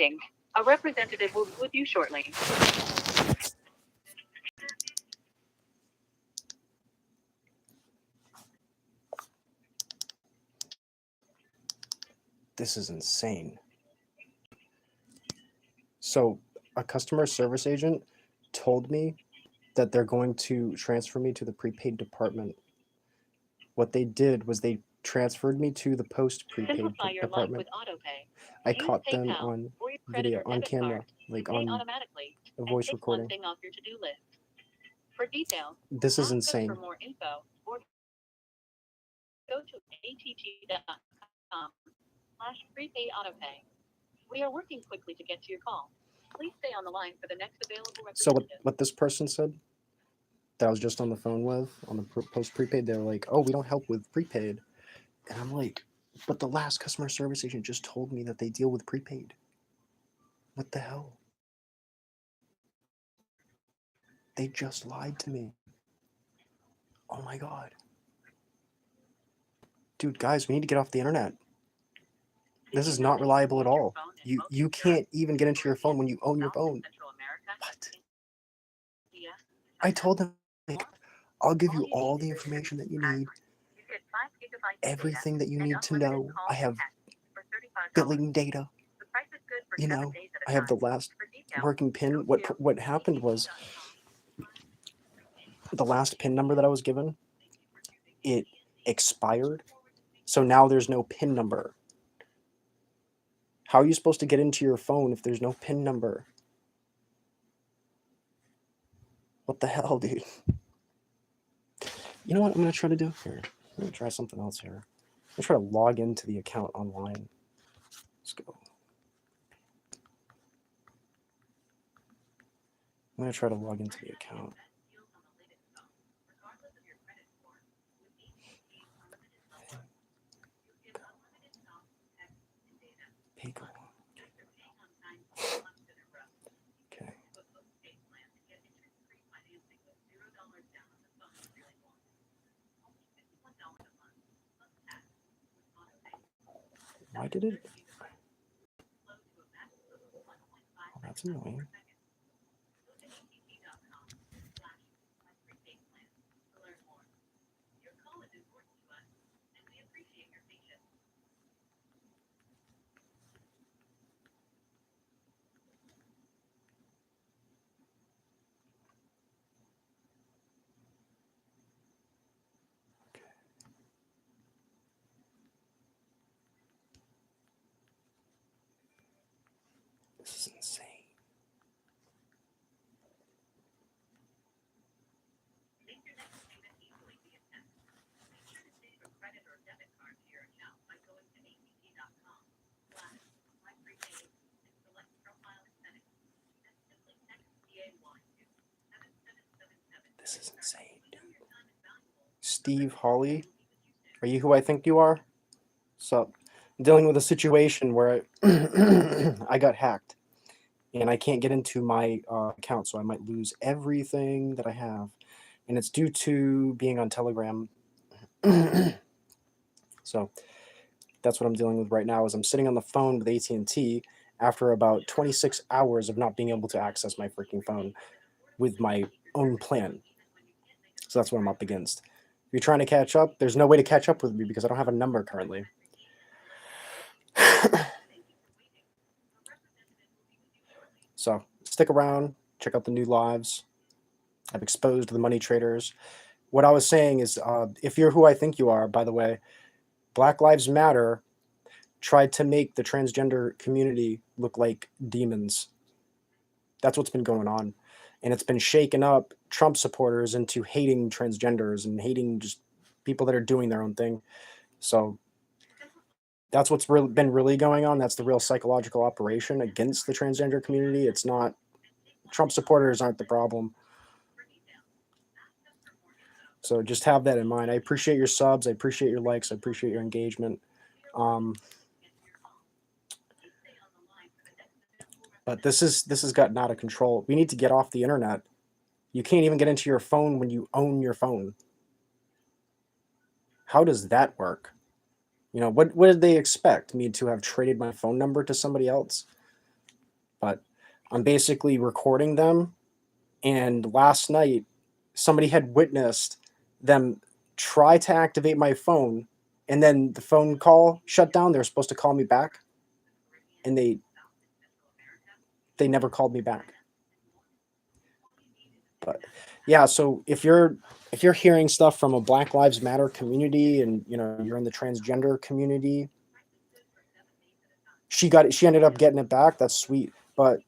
waiting. A representative will be with you shortly. This is insane. So a customer service agent told me that they're going to transfer me to the prepaid department. What they did was they transferred me to the post prepaid Simplify your life department. with AutoPay. I Use caught them PayPal on or your credit video, or on debit camera, card. like Pay on automatically a and voice take one recording. thing off your to-do list. For details, This is ask us for insane. more info or go to att.com/prepaid autopay. We are working quickly to get to your call. Please stay on the line for the next available So representative. what this person said that I was just on the phone with on the post prepaid, they were like, "Oh, we don't help with prepaid," and I'm like, "But the last customer service agent just told me that they deal with prepaid. What the hell? They just lied to me. Oh my god, dude, guys, we need to get off the internet. This is not reliable at all. You can't even get into your phone when you own your phone. What? I told them, like, I'll give you all the information that you need, everything that you need to know. I have billing data. You know, I have the last working PIN. What happened was the last PIN number that I was given, it expired. So now there's no PIN number. How are you supposed to get into your phone if there's no PIN number? What the hell, dude? You know what I'm going to try to do here? I'm going to try something else here. I'm going to try to log into the account online. Let's go. I'm going to try to log into the account. Paygo. Okay. Why did it? Oh, that's annoying. This is insane. This is insane, dude. Steve Hawley, are you who I think you are? So, I'm dealing with a situation where I got hacked and I can't get into my account, so I might lose everything that I have, and it's due to being on Telegram. So that's what I'm dealing with right now. Is I'm sitting on the phone with AT&T after about 26 hours of not being able to access my freaking phone with my own plan. So that's what I'm up against. If you're trying to catch up, there's no way to catch up with me because I don't have a number currently. So stick around, check out the new lives. I've exposed the money traders. What I was saying is, if you're who I think you are, by the way, Black Lives Matter tried to make the transgender community look like demons. That's what's been going on. And it's been shaking up Trump supporters into hating transgenders and hating just people that are doing their own thing. So that's what's been really going on. That's the real psychological operation against the transgender community. It's not, Trump supporters aren't the problem. So just have that in mind. I appreciate your subs. I appreciate your likes. I appreciate your engagement. But this has gotten out of control. We need to get off the internet. You can't even get into your phone when you own your phone. How does that work? You know, what did they expect? Me to have traded my phone number to somebody else? but I'm basically recording them. And last night, somebody had witnessed them try to activate my phone, and then the phone call shut down. They were supposed to call me back, and they never called me back. But yeah, so if you're hearing stuff from a Black Lives Matter community, and you're in the transgender community, she ended up getting it back. That's sweet. But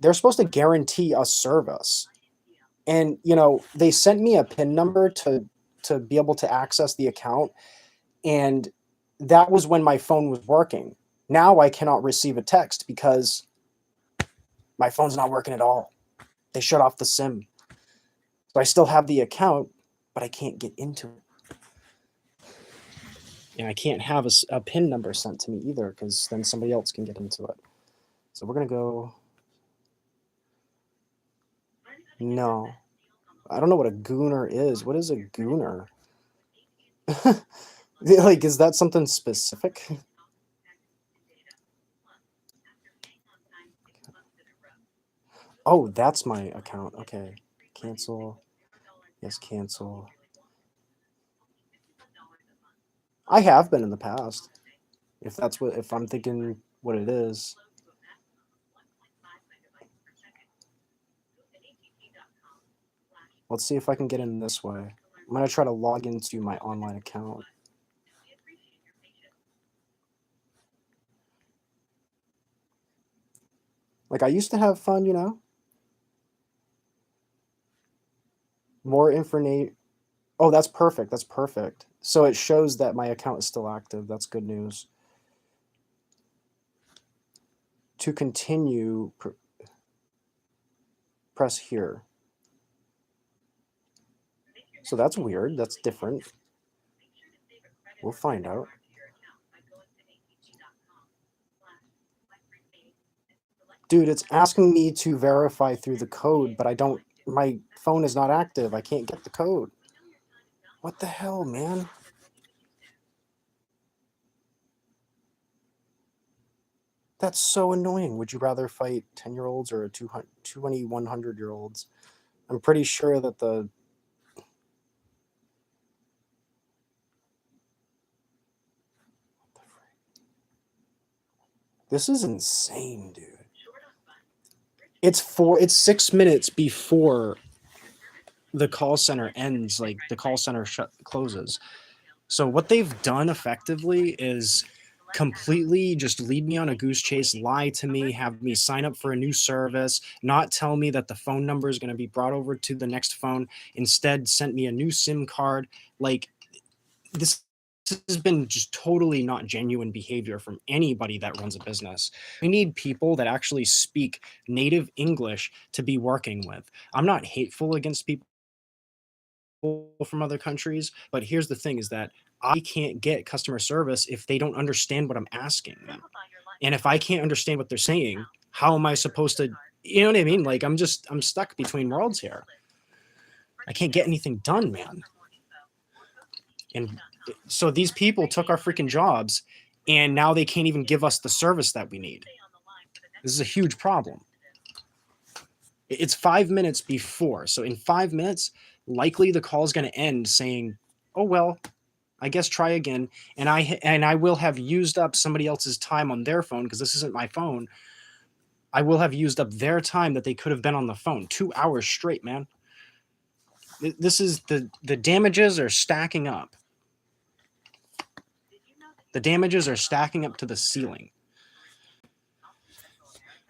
they're supposed to guarantee us service. And they sent me a PIN number to be able to access the account, and that was when my phone was working. Now I cannot receive a text because my phone's not working at all. They shut off the SIM. So I still have the account, but I can't get into it. And I can't have a PIN number sent to me either, because then somebody else can get into it. So we're going to go... No. I don't know what a gooner is. What is a gooner? Like, is that something specific? Oh, that's my account. Okay. Cancel. Yes, cancel. I have been in the past. If I'm thinking what it is. Let's see if I can get in this way. I'm going to try to log into my online account. Like, I used to have fun, More information. Oh, that's perfect. That's perfect. So it shows that my account is still active. That's good news. To continue, press here. So that's weird. That's different. We'll find out. Dude, it's asking me to verify through the code, but my phone is not active. I can't get the code. What the hell, man? That's so annoying. Would you rather fight 10-year-olds or 100-year-olds? I'm pretty sure that the... This is insane, dude. It's 6 minutes before the call center ends, like the call center closes. So what they've done effectively is completely just lead me on a goose chase, lie to me, have me sign up for a new service, not tell me that the phone number is going to be brought over to the next phone, instead sent me a new SIM card. Like, this has been just totally not genuine behavior from anybody that runs a business. We need people that actually speak native English to be working with. I'm not hateful against people from other countries, but here's the thing, is that I can't get customer service if they don't understand what I'm asking them. And if I can't understand what they're saying, how am I supposed to, you know what I mean? Like, I'm stuck between worlds here. I can't get anything done, man. And so these people took our freaking jobs, and now they can't even give us the service that we need. This is a huge problem. It's 5 minutes before. So in 5 minutes, likely the call is going to end saying, oh, well, I guess try again. And I will have used up somebody else's time on their phone, because this isn't my phone. I will have used up their time that they could have been on the phone. 2 hours straight, man. This is the damages are stacking up. The damages are stacking up to the ceiling.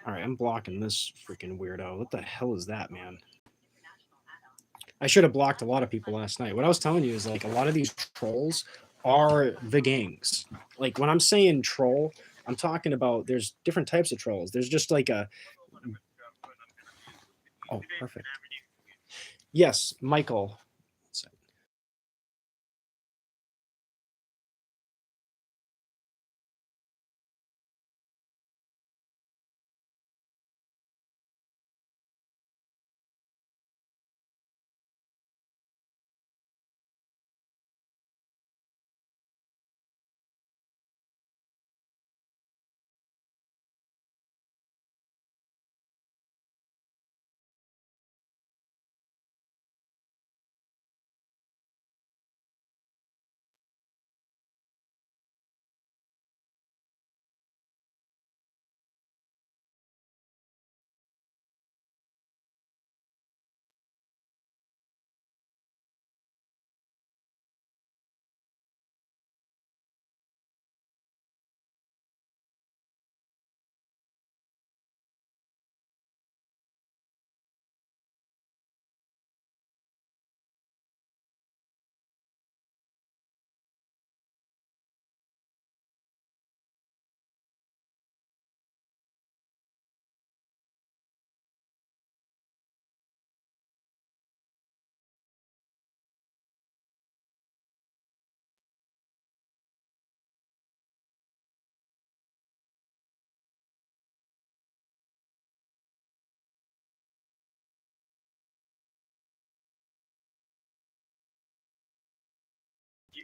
All right, I'm blocking this freaking weirdo. What the hell is that, man? I should have blocked a lot of people last night. What I was telling you is, like, a lot of these trolls are the gangs. Like, when I'm saying troll, I'm talking about there's different types of trolls. There's just like a... Oh, perfect. Yes, Michael.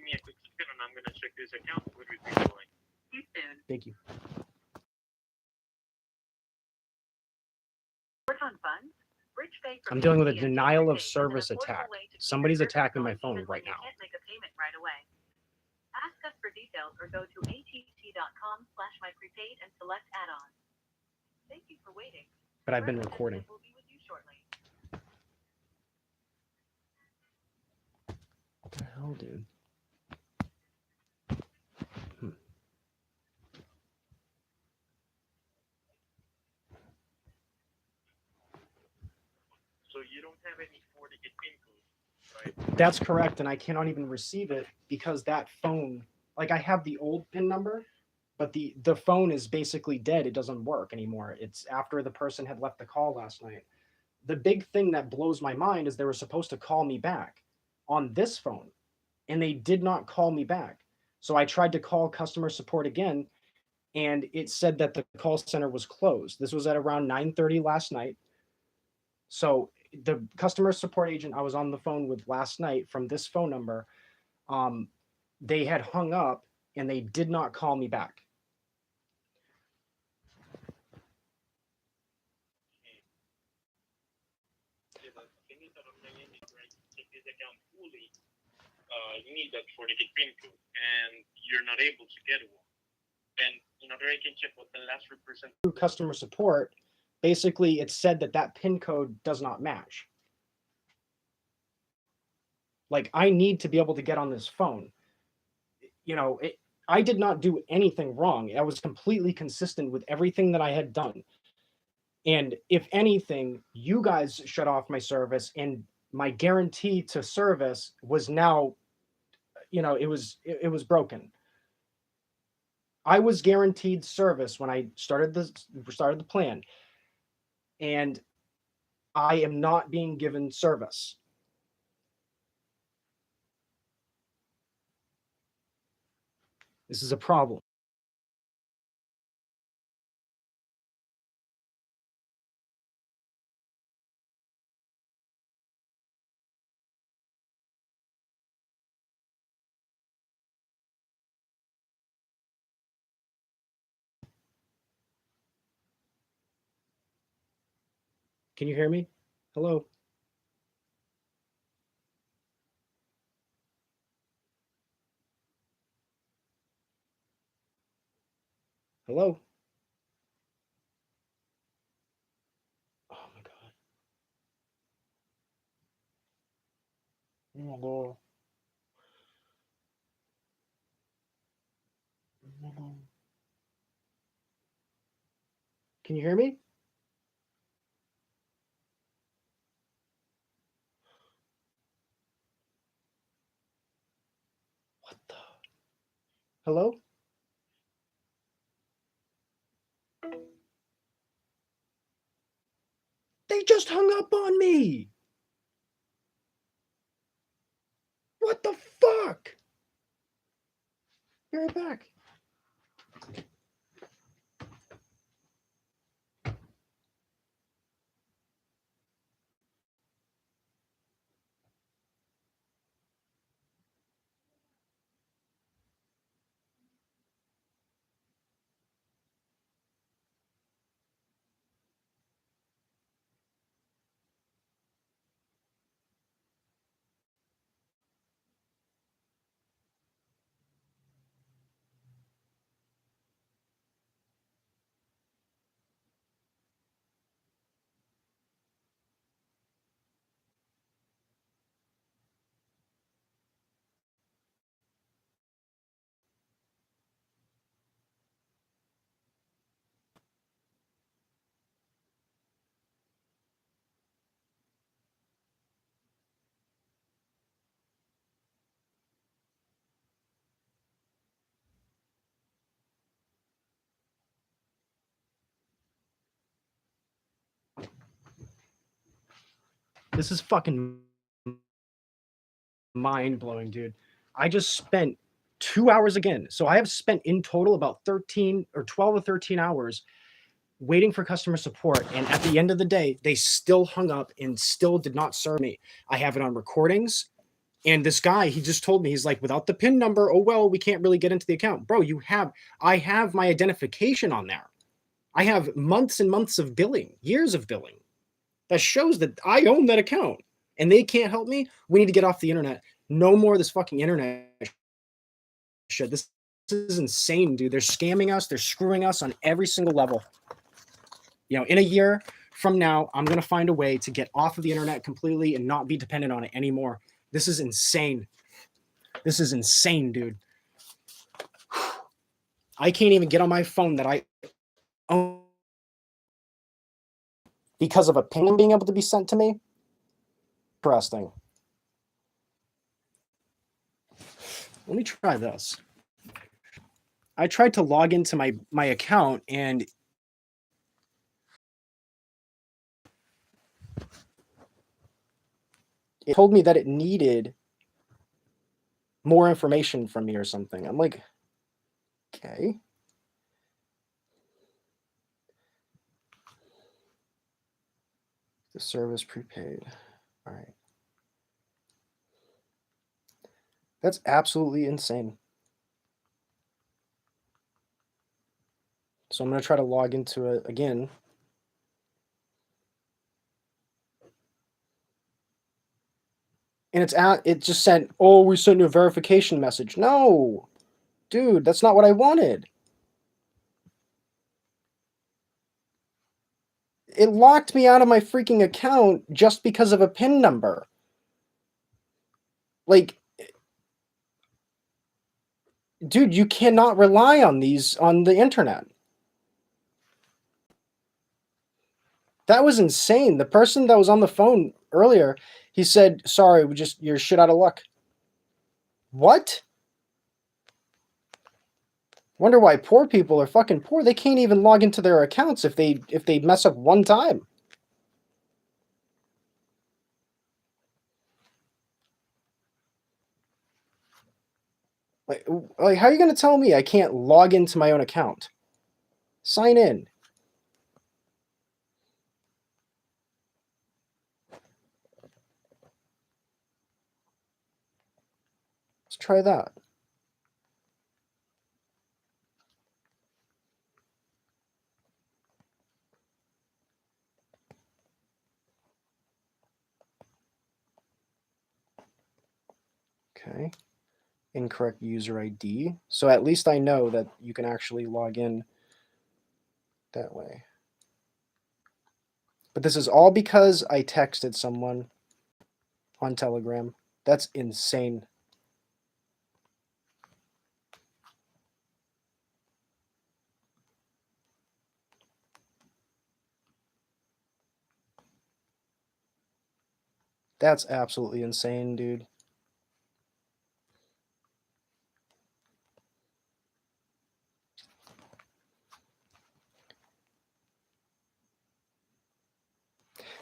me a quick second and I'm going to check this account. What would be going? See you soon. Thank you. Work on funds. Bridge Pay from I'm dealing with a AT&T and denial of Chase is an service affordable attack. way to keep Somebody's your service attacking my going phone even when right you now. can't make a payment right away. Ask us for details or go to att.com/myprepaid and select add-ons. Thank you for waiting. But I've been Representative recording. will be with you shortly. What the hell, dude? So you don't have any 4-digit PIN code, right? That's correct, and I cannot even receive it because that phone, like I have the old PIN number, but the phone is basically dead. It doesn't work anymore. It's after the person had left the call last night. The big thing that blows my mind is they were supposed to call me back on this phone, and they did not call me back. So I tried to call customer support again, and it said that the call center was closed. This was at around 9:30 last night. So the customer support agent I was on the phone with last night from this phone number, they had hung up and they did not call me back. Yeah, but the thing is that I'm going to check this account fully. You need that 4-digit PIN code, and you're not able to get one. And in order I can check what the last representative Through customer support, basically it said that that PIN code does not match. Like I need to be able to get on this phone. You know, I did not do anything wrong. I was completely consistent with everything that I had done. And if anything, you guys shut off my service, and my guarantee to service was now, you know, it was broken. I was guaranteed service when I started the plan, and I am not being given service. This is a problem. Can you hear me? Hello? Hello? Oh my God. Oh my God. Oh my God. Can you hear me? What the? Hello? They just hung up on me. What the fuck? Be right back. This is fucking mind-blowing, dude. I just spent 2 hours again. So I have spent in total about 13 or 12 or 13 hours waiting for customer support. And at the end of the day, they still hung up and still did not serve me. I have it on recordings. And this guy, he just told me, he's like, without the PIN number, oh, well, we can't really get into the account. Bro, I have my identification on there. I have months and months of billing, years of billing that shows that I own that account and they can't help me. We need to get off the internet. No more of this fucking internet shit. This is insane, dude. They're scamming us. They're screwing us on every single level. You know, in a year from now, I'm going to find a way to get off of the internet completely and not be dependent on it anymore. This is insane. This is insane, dude. I can't even get on my phone that I own because of a ping being able to be sent to me. Interesting. Let me try this. I tried to log into my account and it told me that it needed more information from me or something. I'm like, okay. The service prepaid. All right. That's absolutely insane. So I'm going to try to log into it again. And it just sent, oh, we sent you a verification message. No, dude, that's not what I wanted. It locked me out of my freaking account just because of a PIN number. Like, dude, you cannot rely on these on the internet. That was insane. The person that was on the phone earlier, he said, sorry, you're shit out of luck. What? Wonder why poor people are fucking poor. They can't even log into their accounts if they mess up one time. Like how are you going to tell me I can't log into my own account? Sign in. Let's try that. Okay. Incorrect user ID. So at least I know that you can actually log in that way. But this is all because I texted someone on Telegram. That's insane. That's absolutely insane, dude.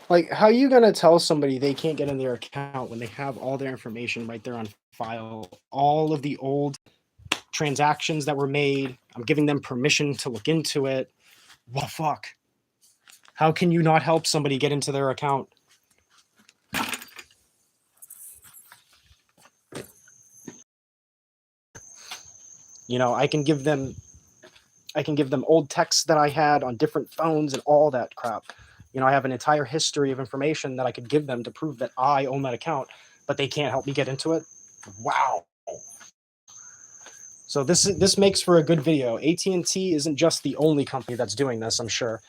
Like, how are you going to tell somebody they can't get in their account when they have all their information right there on file? All of the old transactions that were made. I'm giving them permission to look into it. What the fuck? How can you not help somebody get into their account? You know, I can give them old texts that I had on different phones and all that crap. You know, I have an entire history of information that I could give them to prove that I own that account, but they can't help me get into it. Wow. So this makes for a good video. AT&T isn't just the only company that's doing this, I'm sure.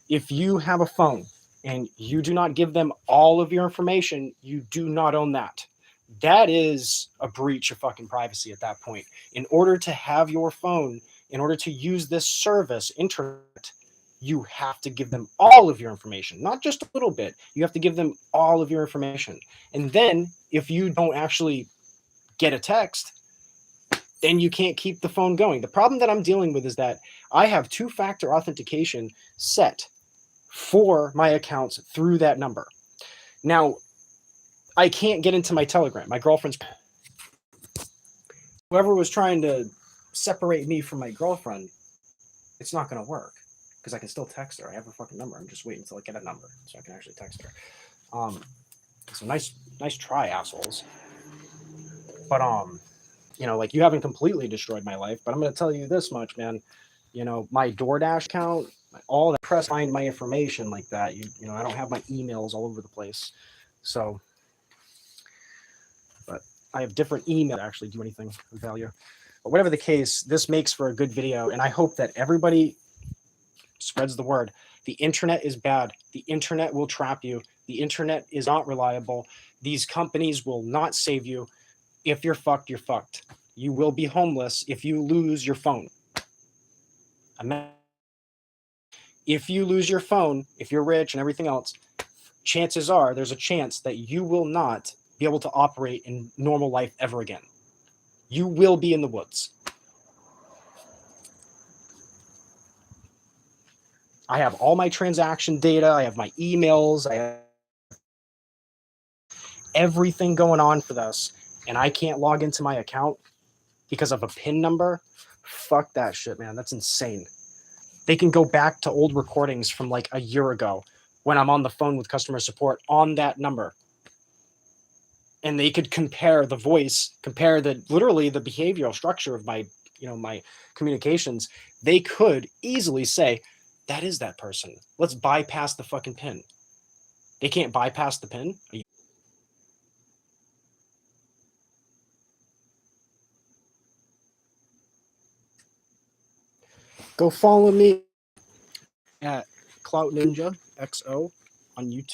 If you have a phone and you do not give them all of your information, you do not own that. That is a breach of fucking privacy at that point. In order to have your phone, in order to use this service, internet, you have to give them all of your information, not just a little bit. You have to give them all of your information. And then if you don't actually get a text, then you can't keep the phone going. The problem that I'm dealing with is that I have two-factor authentication set for my accounts through that number. Now, I can't get into my Telegram. My girlfriend's... Whoever was trying to separate me from my girlfriend, it's not going to work because I can still text her. I have her fucking number. I'm just waiting until I get a number so I can actually text her. So nice try, assholes. But you know, like, you haven't completely destroyed my life, but I'm going to tell you this much, man. You know, my DoorDash account, all that press find my information like that. You know, I don't have my emails all over the place. So, but I have different emails that actually do anything of value. But whatever the case, this makes for a good video, and I hope that everybody spreads the word. The internet is bad. The internet will trap you. The internet is not reliable. These companies will not save you. If you're fucked, you're fucked. You will be homeless if you lose your phone. If you lose your phone, if you're rich and everything else, chances are there's a chance that you will not be able to operate in normal life ever again. You will be in the woods. I have all my transaction data. I have my emails. I have everything going on for this. And I can't log into my account because of a PIN number. Fuck that shit, man. That's insane. They can go back to old recordings from like a year ago when I'm on the phone with customer support on that number. And they could compare the voice, compare literally the behavioral structure of my, you know, my communications. They could easily say, that is that person. Let's bypass the fucking PIN. They can't bypass the PIN. Go follow me at Clout Ninja XO on YouTube.